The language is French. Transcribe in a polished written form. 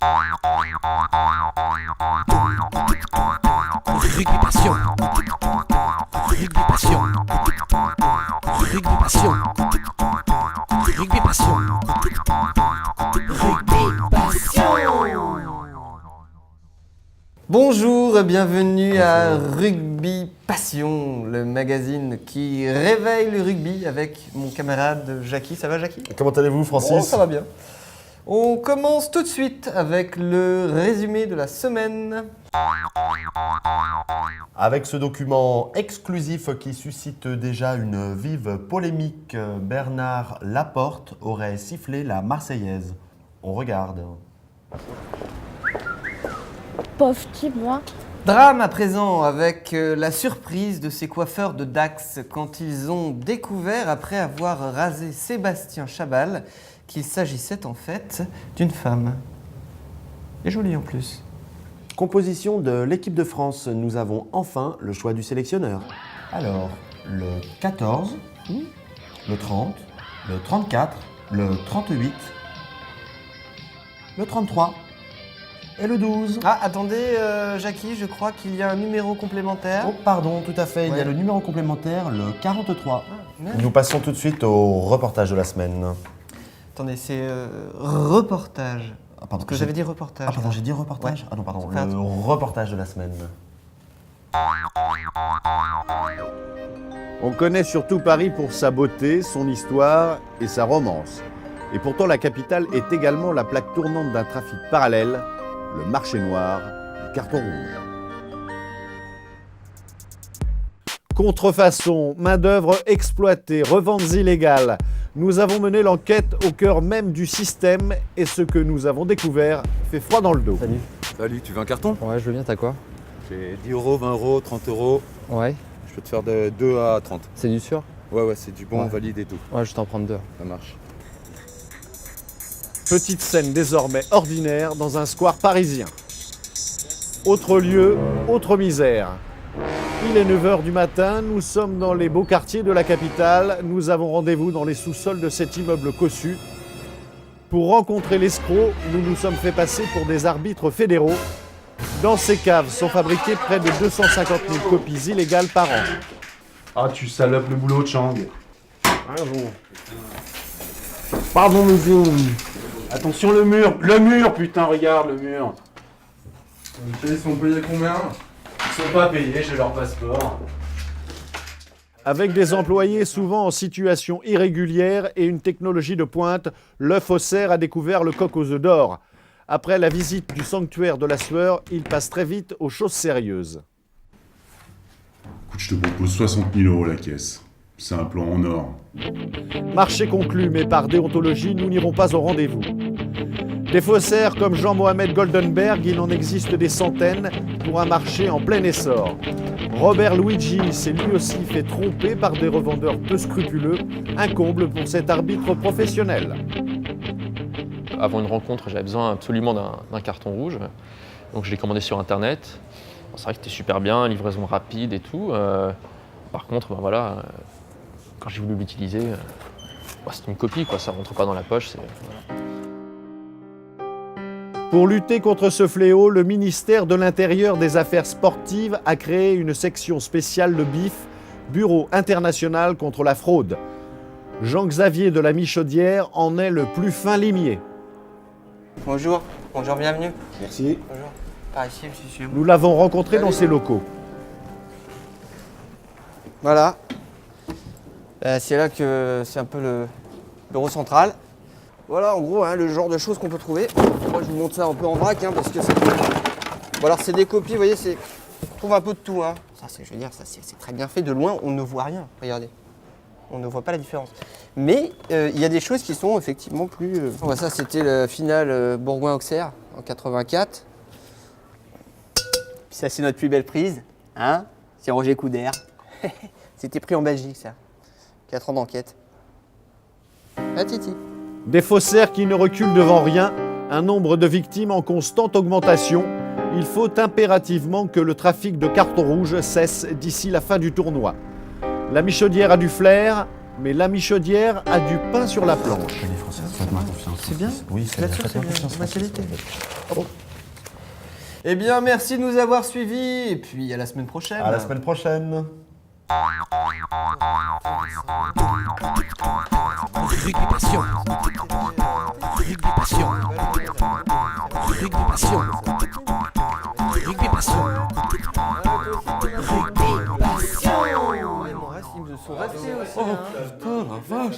Rugby passion. Rugby passion. Rugby passion. Rugby passion. Rugby passion. Bonjour et bienvenue à Rugby Passion, le magazine qui réveille le rugby avec mon camarade Jackie. Ça va Jackie? Comment allez-vous Francis? Oh, ça va bien. On commence tout de suite avec le résumé de la semaine. Avec ce document exclusif qui suscite déjà une vive polémique, Bernard Laporte aurait sifflé la Marseillaise. On regarde. Pauvre type, moi. Drame à présent avec la surprise de ces coiffeurs de Dax quand ils ont découvert, après avoir rasé Sébastien Chabal, qu'il s'agissait en fait d'une femme. Et jolie en plus. Composition de l'équipe de France, nous avons enfin le choix du sélectionneur. Alors, le 14, le 30, le 34, le 38, le 33 et le 12. Ah, attendez, Jackie, je crois qu'il y a un numéro complémentaire. Oh, pardon, tout à fait, il y a Ouais. le numéro complémentaire, le 43. Merde. Nous passons tout de suite au reportage de la semaine. Attendez, c'est reportage. Ah, pardon, Parce que j'avais dit reportage. Ah pardon, j'ai dit reportage? Ouais. Ah non, pardon, Pardon. le reportage de la semaine. On connaît surtout Paris pour sa beauté, son histoire et sa romance. Et pourtant, la capitale est également la plaque tournante d'un trafic parallèle, le marché noir, le carton rouge. Contrefaçon, main-d'œuvre exploitée, reventes illégales. Nous avons mené l'enquête au cœur même du système et ce que nous avons découvert fait froid dans le dos. Salut. Salut, tu veux un carton? Ouais, je veux bien, t'as quoi? J'ai 10 euros, 20 euros, 30 euros. Ouais, Je peux te faire de 2 à 30. c'est du sûr? Ouais, c'est du bon, Ouais. valide et tout. Ouais, je t'en prends deux. Ça marche. Petite scène désormais ordinaire dans un square parisien. Autre lieu, autre misère. Il est 9h du matin, nous sommes dans les beaux quartiers de la capitale. Nous avons rendez-vous dans les sous-sols de cet immeuble cossu. Pour rencontrer l'escroc, nous nous sommes fait passer pour des arbitres fédéraux. Dans ces caves sont fabriquées près de 250 000 copies illégales par an. Ah, tu salopes le boulot de Chang. Pardon monsieur. Attention le mur, putain, regarde le mur. Ils sont payés combien? Ils sont pas payés, j'ai leur passeport. Avec des employés souvent en situation irrégulière et une technologie de pointe, le faussaire a découvert le coq aux œufs d'or. Après la visite du sanctuaire de la sueur, il passe très vite aux choses sérieuses. Écoute, je te propose 60 000 euros la caisse. C'est un plan en or. Marché conclu, mais par déontologie, nous n'irons pas au rendez-vous. Des faussaires comme Jean-Mohamed Goldenberg, il en existe des centaines pour un marché en plein essor. Robert Luigi s'est lui aussi fait tromper par des revendeurs peu scrupuleux, un comble pour cet arbitre professionnel. Avant une rencontre, j'avais besoin absolument d'un carton rouge. Donc je l'ai commandé sur internet. Bon, c'est vrai que c'était super bien, livraison rapide et tout. Par contre, quand j'ai voulu l'utiliser, c'est une copie, quoi. Ça rentre pas dans la poche. Voilà. Pour lutter contre ce fléau, le ministère de l'Intérieur des Affaires sportives a créé une section spéciale, le BIF, Bureau international contre la fraude. Jean-Xavier de la Michaudière en est le plus fin limier. Bonjour, bienvenue. Merci. Bonjour. Par ici, monsieur chez vous. Nous l'avons rencontré dans ses locaux. Voilà. C'est là que c'est un peu le bureau central. Voilà, en gros, le genre de choses qu'on peut trouver. Moi, je vous montre ça un peu en vrac, parce que c'est... Bon, alors, c'est des copies, vous voyez, on trouve un peu de tout. Ça, je veux dire, c'est très bien fait. De loin, on ne voit rien. Regardez. On ne voit pas la différence. Mais il y a des choses qui sont effectivement plus... Ça, c'était le final Bourgoin-Auxerre en 84. Puis ça, c'est notre plus belle prise. C'est Roger Coudert. C'était pris en Belgique, ça. 4 ans d'enquête. Ah, Titi. Des faussaires qui ne reculent devant rien, un nombre de victimes en constante augmentation. Il faut impérativement que le trafic de cartons rouges cesse d'ici la fin du tournoi. La Michaudière a du flair, mais l'ami Chaudière a du pain sur la planche. Allez, François, faites-moi confiance. C'est bien. Oui, c'est bien. Là-dessus, c'est Faites-moi bien. confiance. Ma François, qualité. s'il vous plaît. Eh bien, merci de nous avoir suivis et puis à la semaine prochaine. À la semaine prochaine. Rugby passion. Rugby passion. Rugby passion. Rugby passion. Rugby passion. Ouais, mon reste, ils me sont restés aussi. hein. Putain, la vache.